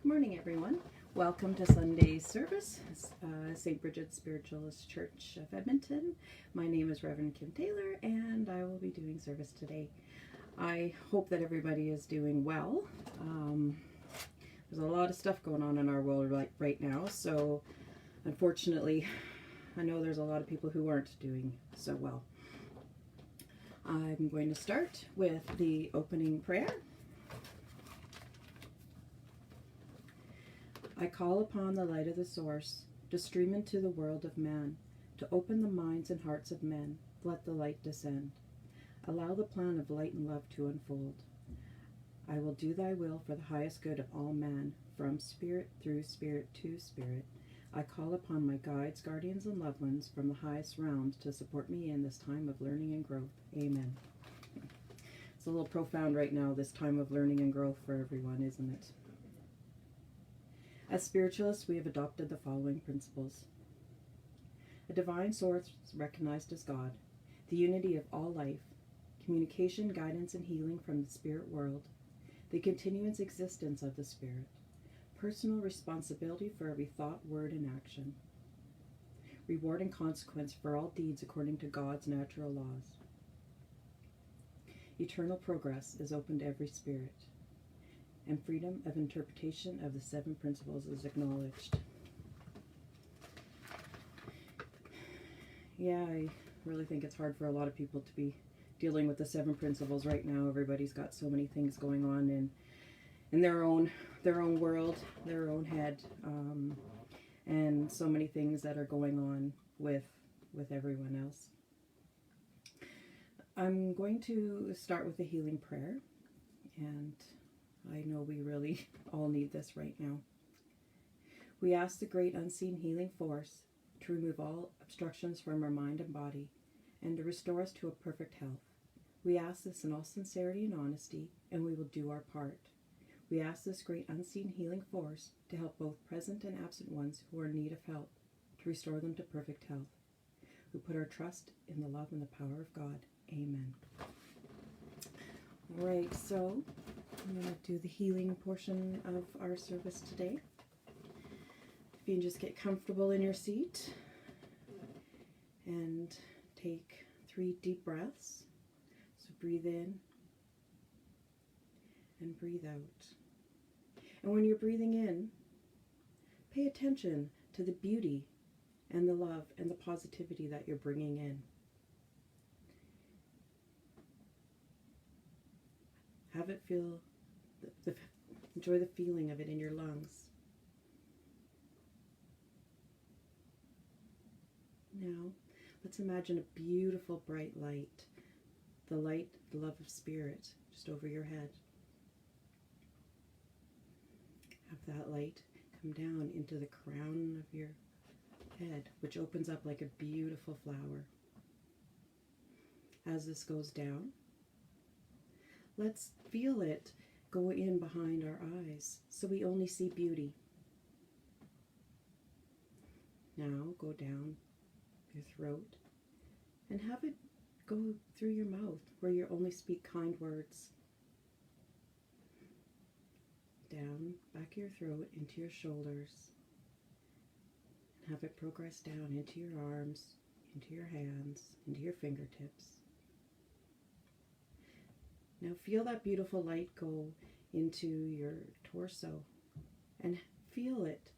Good morning, everyone. Welcome to Sunday's service, St. Bridget's Spiritualist Church of Edmonton. My name is Reverend Kim Taylor, and I will be doing service today. I hope that everybody is doing well. There's a lot of stuff going on in our world right now, so unfortunately, I know there's a lot of people who aren't doing so well. I'm going to start with the opening prayer. I call upon the light of the source to stream into the world of man, to open the minds and hearts of men. Let the light descend. Allow the plan of light and love to unfold. I will do thy will for the highest good of all man, from spirit through spirit to spirit. I call upon my guides, guardians, and loved ones from the highest realms to support me in this time of learning and growth. Amen. It's a little profound right now, this time of learning and growth for everyone, isn't it? As spiritualists, we have adopted the following principles. A divine source recognized as God, the unity of all life, communication, guidance, and healing from the spirit world, the continuous existence of the spirit, personal responsibility for every thought, word, and action, reward and consequence for all deeds according to God's natural laws. Eternal progress is open to every spirit, and freedom of interpretation of the seven principles is acknowledged. Yeah, I really think it's hard for a lot of people to be dealing with the seven principles right now. Everybody's got so many things going on in their own world, their own head, and so many things that are going on with everyone else. I'm going to start with a healing prayer, and I know we really all need this right now. We ask the great unseen healing force to remove all obstructions from our mind and body and to restore us to a perfect health. We ask this in all sincerity and honesty, and we will do our part. We ask this great unseen healing force to help both present and absent ones who are in need of help, to restore them to perfect health. We put our trust in the love and the power of God. Amen. All right, so I'm going to do the healing portion of our service today. If you can just get comfortable in your seat and take 3 deep breaths. So breathe in and breathe out. And when you're breathing in, pay attention to the beauty and the love and the positivity that you're bringing in. Have it feel enjoy the feeling of it in your lungs. Now, let's imagine a beautiful bright light. The light, the love of spirit, just over your head. Have that light come down into the crown of your head, which opens up like a beautiful flower. As this goes down, let's feel it go in behind our eyes, so we only see beauty. Now go down your throat and have it go through your mouth, where you only speak kind words. Down, back of your throat, into your shoulders, and have it progress down into your arms, into your hands, into your fingertips. Now feel that beautiful light go into your torso and feel it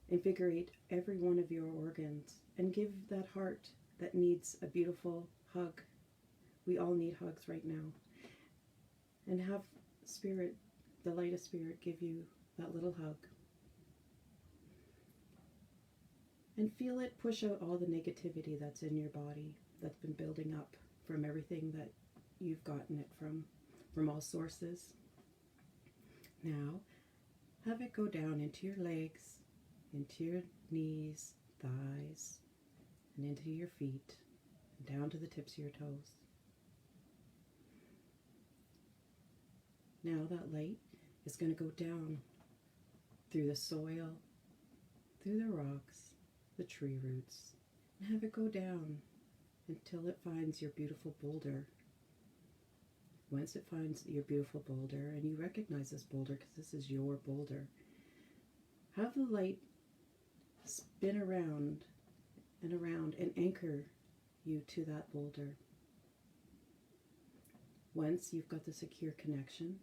invigorate every one of your organs and give that heart that needs a beautiful hug. We all need hugs right now. And have spirit, the light of spirit, give you that little hug. And feel it push out all the negativity that's in your body, that's been building up from everything that you've gotten it from all sources. Now, have it go down into your legs, into your knees, thighs, and into your feet, and down to the tips of your toes. Now that light is going to go down through the soil, through the rocks, the tree roots, and have it go down until it finds your beautiful boulder. Once it finds your beautiful boulder, and you recognize this boulder because this is your boulder, Have the light spin around and anchor you to that boulder. Once you've got the secure connection,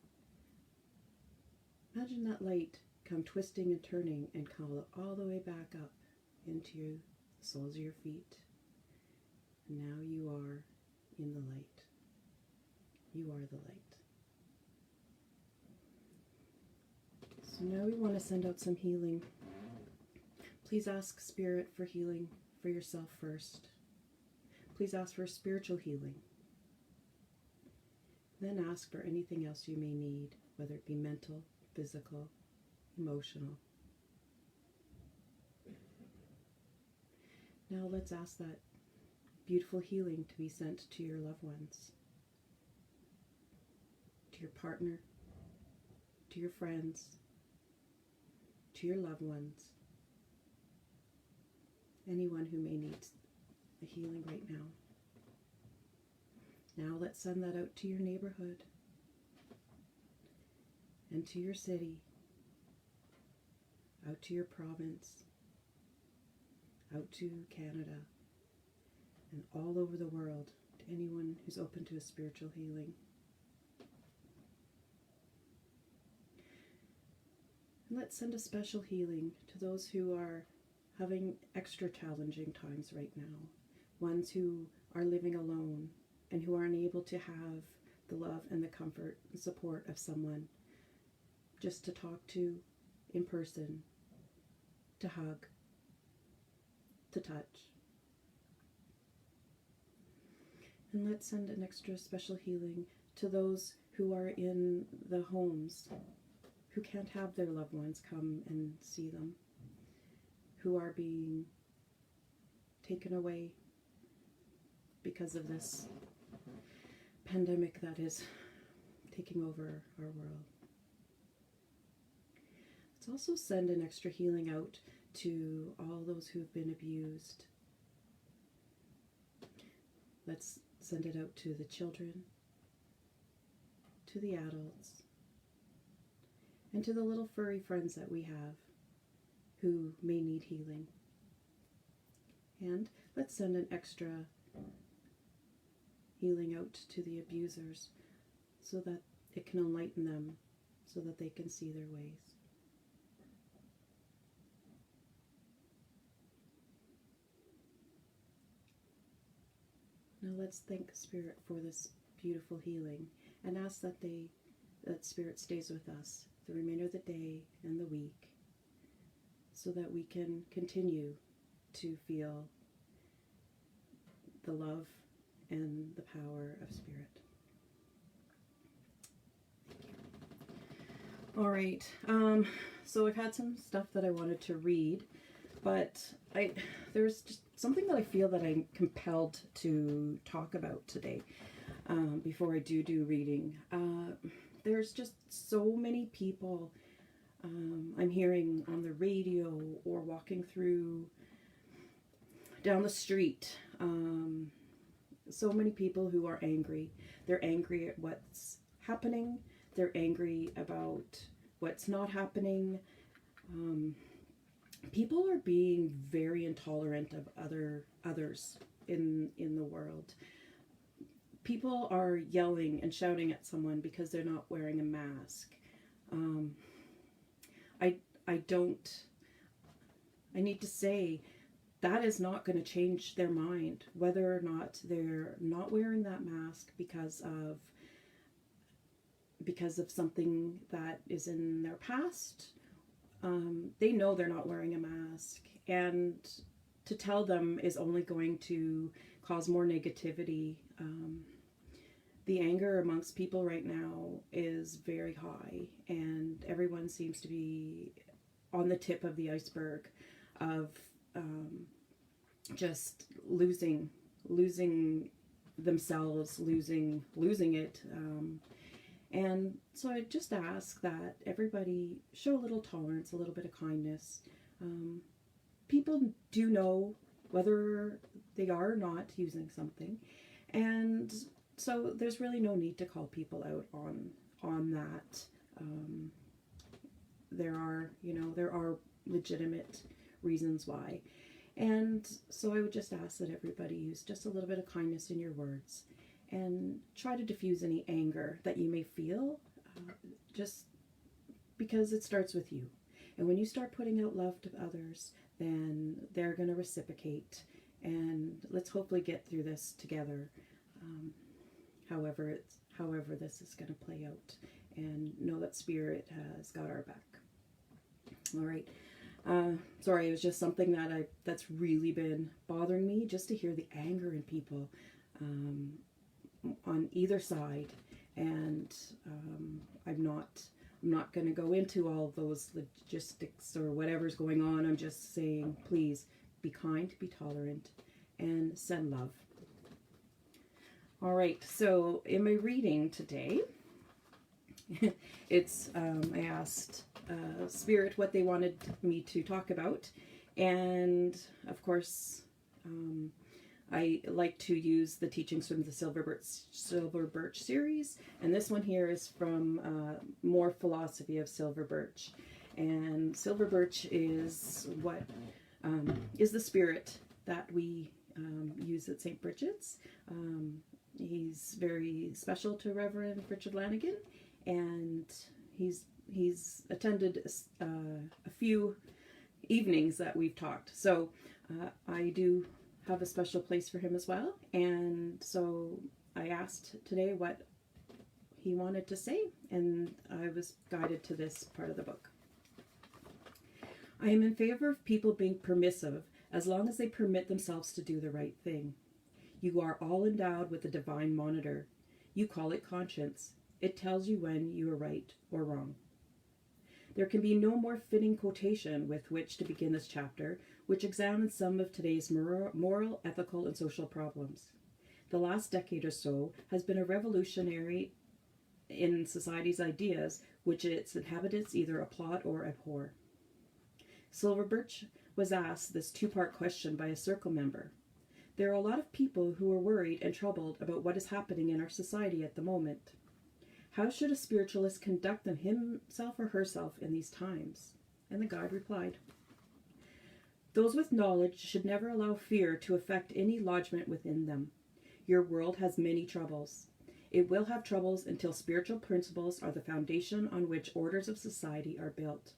imagine that light come twisting and turning and come all the way back up into the soles of your feet. And now you are in the light. You are the light. So now we want to send out some healing. Please ask Spirit for healing for yourself first. Please ask for spiritual healing. Then ask for anything else you may need, whether it be mental, physical, emotional. Now let's ask that beautiful healing to be sent to your loved ones, to your partner, to your friends, to your loved ones, anyone who may need a healing right now. Now let's send that out to your neighborhood and to your city, out to your province, out to Canada, and all over the world, to anyone who's open to a spiritual healing. And let's send a special healing to those who are having extra challenging times right now, ones who are living alone and who are unable to have the love and the comfort and support of someone just to talk to in person, to hug, to touch. And let's send an extra special healing to those who are in the homes, who can't have their loved ones come and see them, who are being taken away because of this pandemic that is taking over our world. Let's also send an extra healing out to all those who've been abused. Let's send it out to the children, to the adults, and to the little furry friends that we have who may need healing. And let's send an extra healing out to the abusers so that it can enlighten them, so that they can see their ways. Now let's thank Spirit for this beautiful healing and ask that Spirit stays with us the remainder of the day and the week, so that we can continue to feel the love and the power of Spirit. All right, so I've had some stuff that I wanted to read, but there's just something that I feel that I'm compelled to talk about today before I do reading. There's just so many people I'm hearing on the radio or walking through down the street. So many people who are angry. They're angry at what's happening. They're angry about what's not happening. People are being very intolerant of others in the world. People are yelling and shouting at someone because they're not wearing a mask. I need to say that is not going to change their mind, whether or not they're not wearing that mask because of something that is in their past. They know they're not wearing a mask, and to tell them is only going to cause more negativity. The anger amongst people right now is very high, and everyone seems to be on the tip of the iceberg of just losing themselves, losing it. And so I just ask that everybody show a little tolerance, a little bit of kindness. People do know whether they are or not using something, and so there's really no need to call people out on that. There are legitimate reasons why. And so I would just ask that everybody use just a little bit of kindness in your words and try to diffuse any anger that you may feel, just because it starts with you. And when you start putting out love to others, then they're going to reciprocate. And let's hopefully get through this together, however this is going to play out. And know that Spirit has got our back. All right. Sorry, it was just something that's really been bothering me, just to hear the anger in people on either side. And I'm not going to go into all those logistics or whatever's going on. I'm just saying, please be kind, be tolerant, and send love. All right, so in my reading today, it's I asked Spirit what they wanted me to talk about, and of course I like to use the teachings from the Silver Birch series, and this one here is from More Philosophy of Silver Birch. And Silver Birch is what is the spirit that we use at St. Bridget's. He's very special to Reverend Richard Lanigan, and he's attended a few evenings that we've talked. So I do have a special place for him as well. And so I asked today what he wanted to say, and I was guided to this part of the book. I am in favor of people being permissive as long as they permit themselves to do the right thing. You are all endowed with a divine monitor. You call it conscience. It tells you when you are right or wrong. There can be no more fitting quotation with which to begin this chapter, which examines some of today's moral, ethical, and social problems. The last decade or so has been a revolutionary in society's ideas, which its inhabitants either applaud or abhor. Silver Birch was asked this two-part question by a circle member. There are a lot of people who are worried and troubled about what is happening in our society at the moment. How should a spiritualist conduct himself or herself in these times? And the guide replied, those with knowledge should never allow fear to affect any lodgment within them. Your world has many troubles. It will have troubles until spiritual principles are the foundation on which orders of society are built.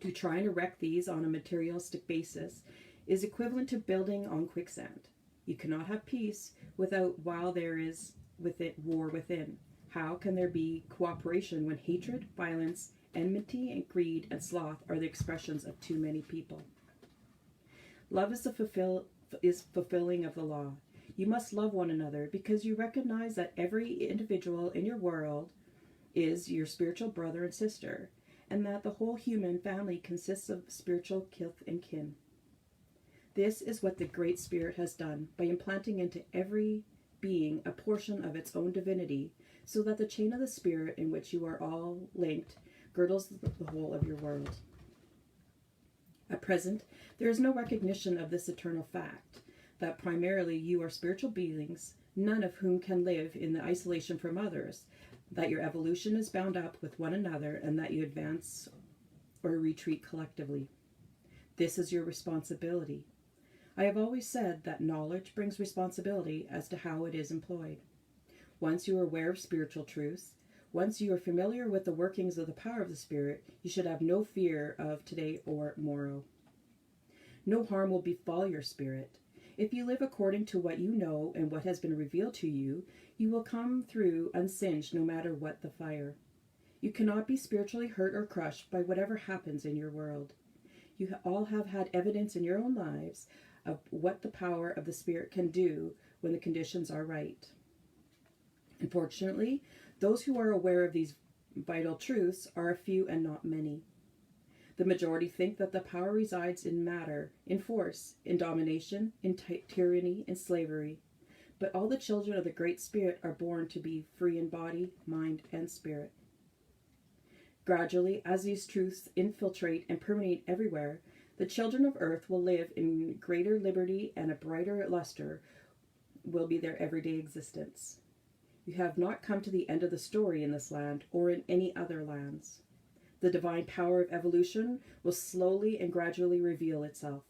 To try and erect these on a materialistic basis is equivalent to building on quicksand. You cannot have peace while there is war within. How can there be cooperation when hatred, violence, enmity, and greed and sloth are the expressions of too many people? Love is fulfilling of the law. You must love one another because you recognize that every individual in your world is your spiritual brother and sister, and that the whole human family consists of spiritual kith and kin. This is what the Great Spirit has done by implanting into every being a portion of its own divinity, so that the chain of the Spirit in which you are all linked girdles the whole of your world. At present, there is no recognition of this eternal fact, that primarily you are spiritual beings, none of whom can live in the isolation from others, that your evolution is bound up with one another, and that you advance or retreat collectively. This is your responsibility. I have always said that knowledge brings responsibility as to how it is employed. Once you are aware of spiritual truths, once you are familiar with the workings of the power of the Spirit, you should have no fear of today or tomorrow. No harm will befall your spirit. If you live according to what you know and what has been revealed to you, you will come through unsinged no matter what the fire. You cannot be spiritually hurt or crushed by whatever happens in your world. You all have had evidence in your own lives of what the power of the Spirit can do when the conditions are right. Unfortunately, those who are aware of these vital truths are a few and not many. The majority think that the power resides in matter, in force, in domination, in tyranny, in slavery. But all the children of the Great Spirit are born to be free in body, mind, and spirit. Gradually, as these truths infiltrate and permeate everywhere, the children of earth will live in greater liberty, and a brighter luster will be their everyday existence. You have not come to the end of the story in this land or in any other lands. The divine power of evolution will slowly and gradually reveal itself.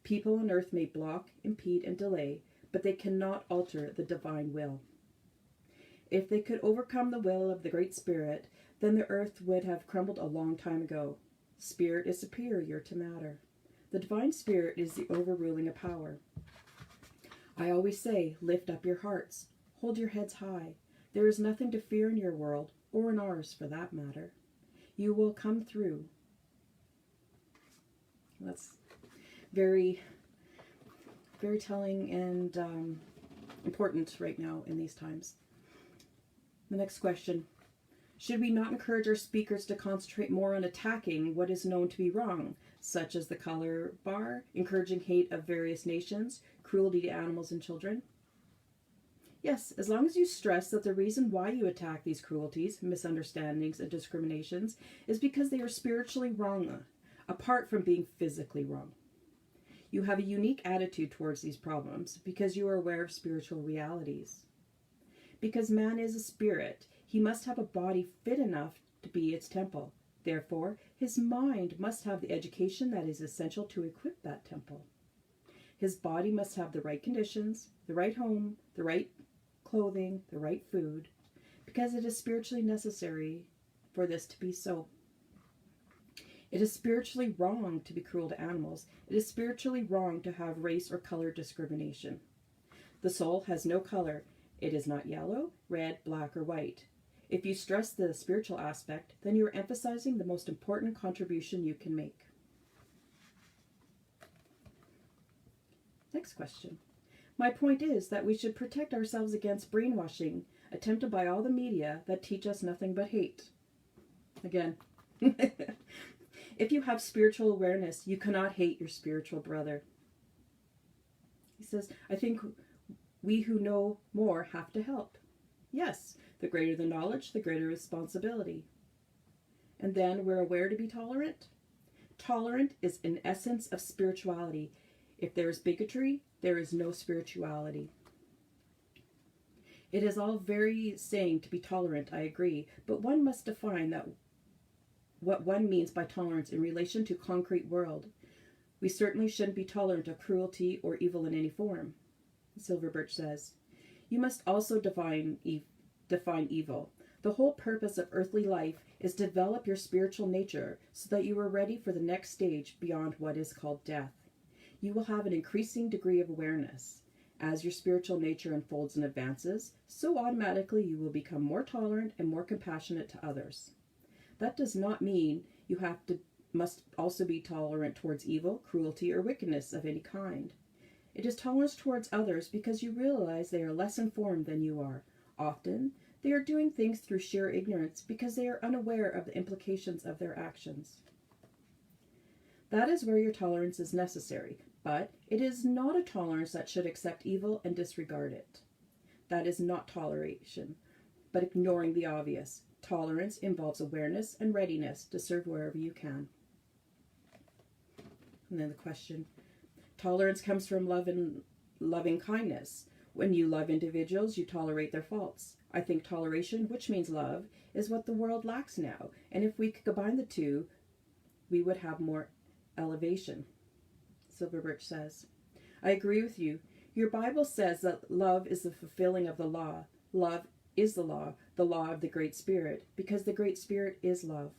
People on earth may block, impede, and delay, but they cannot alter the divine will. If they could overcome the will of the Great Spirit, then the earth would have crumbled a long time ago. Spirit is superior to matter. The divine spirit is the overruling power. I always say, lift up your hearts, hold your heads high. There is nothing to fear in your world, or in ours for that matter. You will come through. That's very, very telling and important right now in these times. The next question. Should we not encourage our speakers to concentrate more on attacking what is known to be wrong, such as the color bar, encouraging hate of various nations, cruelty to animals and children? Yes, as long as you stress that the reason why you attack these cruelties, misunderstandings, and discriminations is because they are spiritually wrong, apart from being physically wrong. You have a unique attitude towards these problems because you are aware of spiritual realities. Because man is a spirit, he must have a body fit enough to be its temple. Therefore, his mind must have the education that is essential to equip that temple. His body must have the right conditions, the right home, the right clothing, the right food, because it is spiritually necessary for this to be so. It is spiritually wrong to be cruel to animals. It is spiritually wrong to have race or color discrimination. The soul has no color. It is not yellow, red, black, or white. If you stress the spiritual aspect, then you are emphasizing the most important contribution you can make. Next question. My point is that we should protect ourselves against brainwashing attempted by all the media that teach us nothing but hate. Again. If you have spiritual awareness, you cannot hate your spiritual brother. He says, I think we who know more have to help. Yes, the greater the knowledge, the greater responsibility. And then we're aware to be tolerant. Tolerant is an essence of spirituality. If there is bigotry, there is no spirituality. It is all very saying to be tolerant, I agree, but one must define that what one means by tolerance in relation to concrete world. We certainly shouldn't be tolerant of cruelty or evil in any form. Silver Birch says, you must also define evil. The whole purpose of earthly life is to develop your spiritual nature so that you are ready for the next stage beyond what is called death. You will have an increasing degree of awareness. As your spiritual nature unfolds and advances, so automatically you will become more tolerant and more compassionate to others. That does not mean you must also be tolerant towards evil, cruelty, or wickedness of any kind. It is tolerance towards others because you realize they are less informed than you are. Often, they are doing things through sheer ignorance because they are unaware of the implications of their actions. That is where your tolerance is necessary, but it is not a tolerance that should accept evil and disregard it. That is not toleration, but ignoring the obvious. Tolerance involves awareness and readiness to serve wherever you can. And then the question. Tolerance comes from love and loving kindness. When you love individuals, you tolerate their faults. I think toleration, which means love, is what the world lacks now. And if we could combine the two, we would have more elevation. Silver Birch says, I agree with you. Your Bible says that love is the fulfilling of the law. Love is the law of the Great Spirit, because the Great Spirit is love.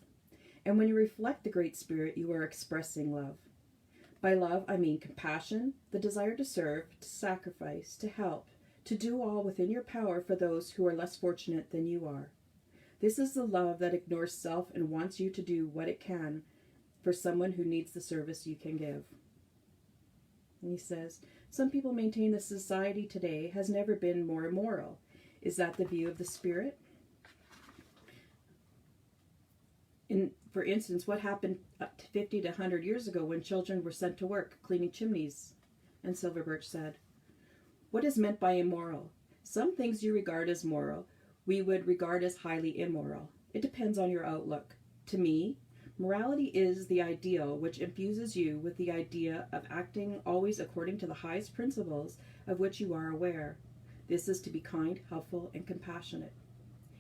And when you reflect the Great Spirit, you are expressing love. By love, I mean compassion, the desire to serve, to sacrifice, to help, to do all within your power for those who are less fortunate than you are. This is the love that ignores self and wants you to do what it can for someone who needs the service you can give. And he says, some people maintain that society today has never been more immoral. Is that the view of the Spirit? For instance, what happened up to 50 to 100 years ago when children were sent to work cleaning chimneys? And Silver Birch said, what is meant by immoral? Some things you regard as moral, we would regard as highly immoral. It depends on your outlook. To me, morality is the ideal which infuses you with the idea of acting always according to the highest principles of which you are aware. This is to be kind, helpful, and compassionate.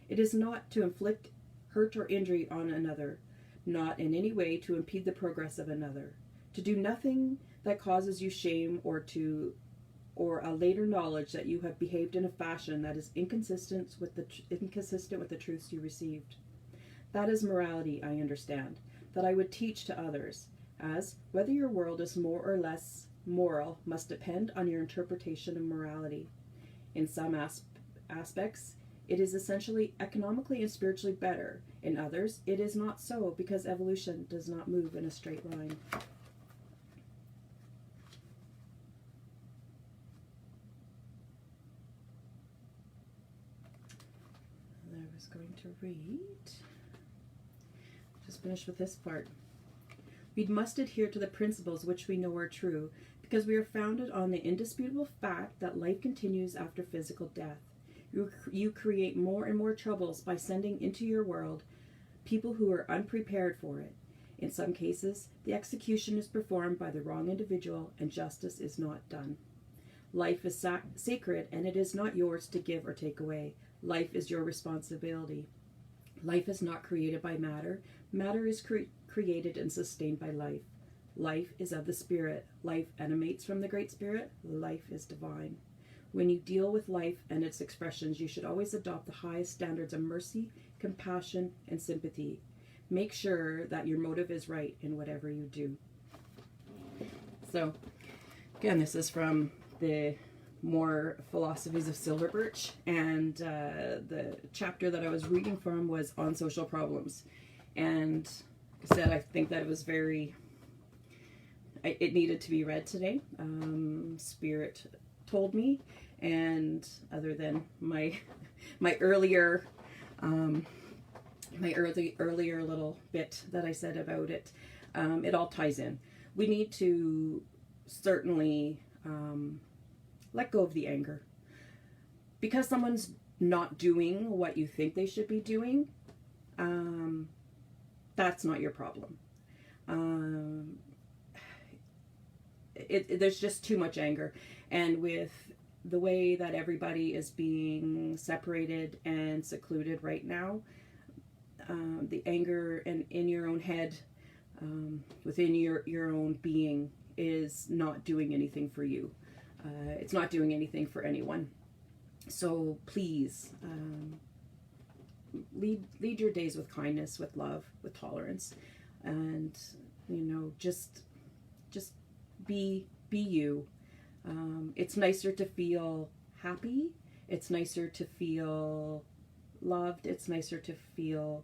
It is not to inflict hurt or injury on another, not in any way to impede the progress of another, to do nothing that causes you shame or a later knowledge that you have behaved in a fashion that is inconsistent with the truths you received. That is morality, I understand, that I would teach to others, as whether your world is more or less moral must depend on your interpretation of morality. In some aspects, it is essentially economically and spiritually better. In others, it is not so, because evolution does not move in a straight line. I was going to read, just finish with this part. We must adhere to the principles which we know are true, because we are founded on the indisputable fact that life continues after physical death. You create more and more troubles by sending into your world people who are unprepared for it. In some cases, the execution is performed by the wrong individual and justice is not done. Life is sacred, and it is not yours to give or take away. Life is your responsibility. Life is not created by matter. Matter is created and sustained by life. Life is of the Spirit. Life emanates from the Great Spirit. Life is divine. When you deal with life and its expressions, you should always adopt the highest standards of mercy, compassion, and sympathy. Make sure that your motive is right in whatever you do. So, again, this is from the More Philosophies of Silver Birch, and the chapter that I was reading from was on social problems. And I said I think that it was it needed to be read today. Spirit told me, and other than my earlier earlier little bit that I said about it, it all ties in. We need to certainly let go of the anger. Because someone's not doing what you think they should be doing, that's not your problem. There's just too much anger. And with the way that everybody is being separated and secluded right now, the anger in your own head, within your own being, is not doing anything for you. It's not doing anything for anyone. So please, lead your days with kindness, with love, with tolerance, and just be you. It's nicer to feel happy. It's nicer to feel loved. It's nicer to feel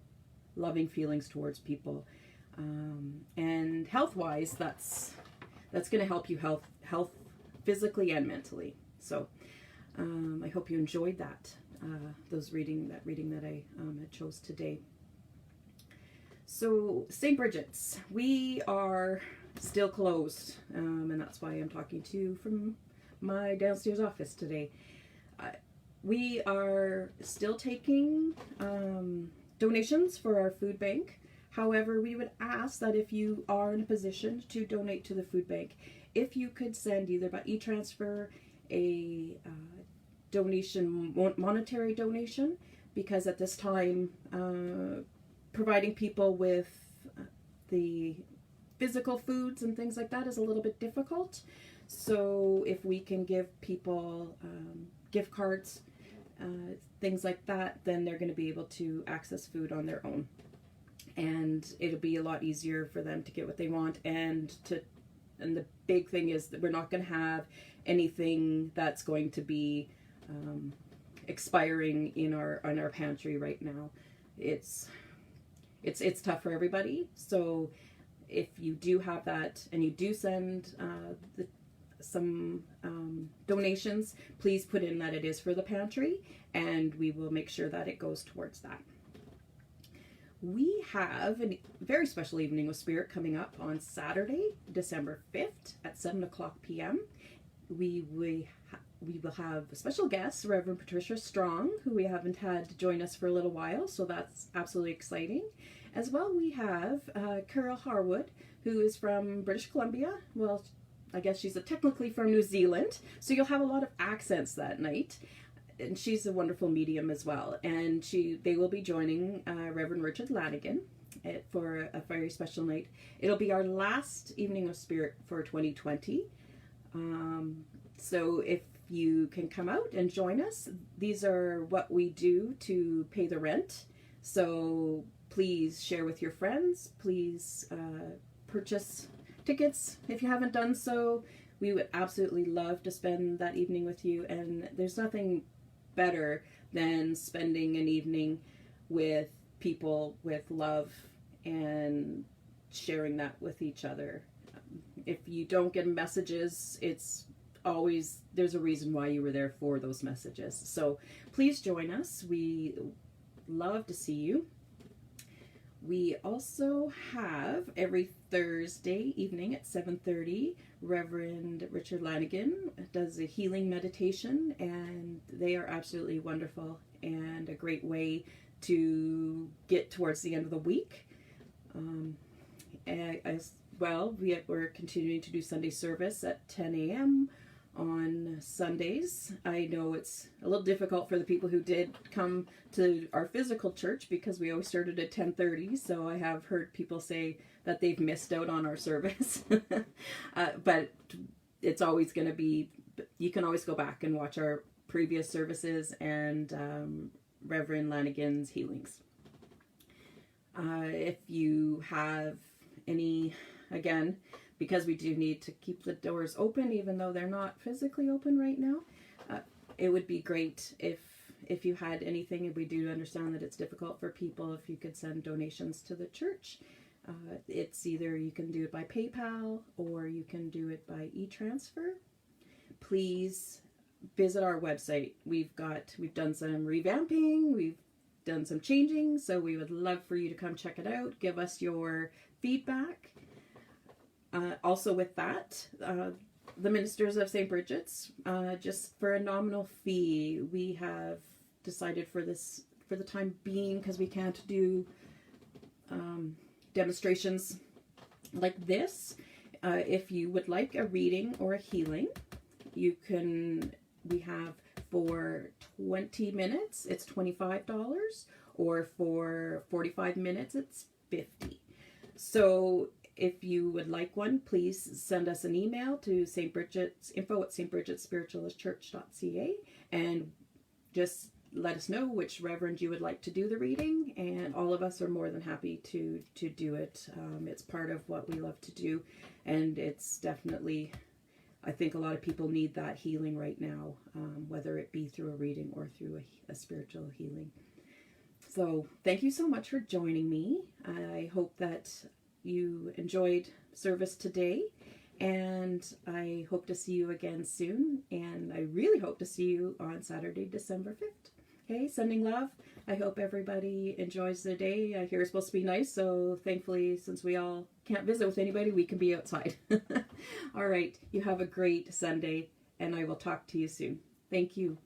loving feelings towards people. And health-wise, that's going to help you health physically and mentally. So I hope you enjoyed that reading that I had chose today. So St. Bridget's, we are still closed, and that's why I'm talking to you from my downstairs office today. We are still taking donations for our food bank. However, we would ask that if you are in a position to donate to the food bank, if you could send either by e-transfer a donation, monetary donation, because at this time, providing people with the physical foods and things like that is a little bit difficult. So if we can give people gift cards, things like that, then they're going to be able to access food on their own. And it'll be a lot easier for them to get what they want. And the big thing is that we're not going to have anything that's going to be expiring in our pantry right now. It's tough for everybody. So if you do have that and you do send some donations, please put in that it is for the pantry, and we will make sure that it goes towards that. We have a very special evening with Spirit coming up on Saturday, December 5th at 7:00 p.m. We will have a special guest, Reverend Patricia Strong, who we haven't had to join us for a little while, so that's absolutely exciting. As well, we have Carol Harwood, who is from British Columbia. Well, I guess she's technically from New Zealand, so you'll have a lot of accents that night. And she's a wonderful medium as well. And they will be joining Reverend Richard Lanigan. for a very special night. It'll be our last Evening of Spirit for 2020. So if you can come out and join us, these are what we do to pay the rent. So please share with your friends. Please purchase tickets if you haven't done so. We would absolutely love to spend that evening with you. And there's nothing better than spending an evening with people with love and sharing that with each other. If you don't get messages, it's always, there's a reason why you were there for those messages. So please join us. We love to see you. We also have every Thursday evening at 7:30, Reverend Richard Lanigan does a healing meditation, and they are absolutely wonderful and a great way to get towards the end of the week. As well, we're continuing to do Sunday service at 10 a.m. on Sundays. I know it's a little difficult for the people who did come to our physical church because we always started at 10:30, so I have heard people say that they've missed out on our service. But it's always going to be, you can always go back and watch our previous services and Reverend Lanigan's healings. If you have any, again, because we do need to keep the doors open, even though they're not physically open right now, it would be great if you had anything, and we do understand that it's difficult for people, if you could send donations to the church. It's either you can do it by PayPal or you can do it by e-transfer. Please visit our website. We've done some revamping, we've done some changing, so we would love for you to come check it out. Give us your feedback. Also with that, the Ministers of St. Bridget's, just for a nominal fee, we have decided for the time being, because we can't do demonstrations like this, if you would like a reading or a healing, we have for 20 minutes, it's $25, or for 45 minutes, it's $50. So if you would like one, please send us an email to info@stbridgetspiritualistchurch.ca and just let us know which reverend you would like to do the reading, and all of us are more than happy to do it. It's part of what we love to do, and it's definitely, I think a lot of people need that healing right now, whether it be through a reading or through a spiritual healing. So thank you so much for joining me. I hope that you enjoyed service today, and I hope to see you again soon, and I really hope to see you on Saturday, December 5th. Okay, sending love. I hope everybody enjoys their day. I hear it's supposed to be nice, so thankfully, since we all can't visit with anybody, we can be outside. All right, you have a great Sunday, and I will talk to you soon. Thank you.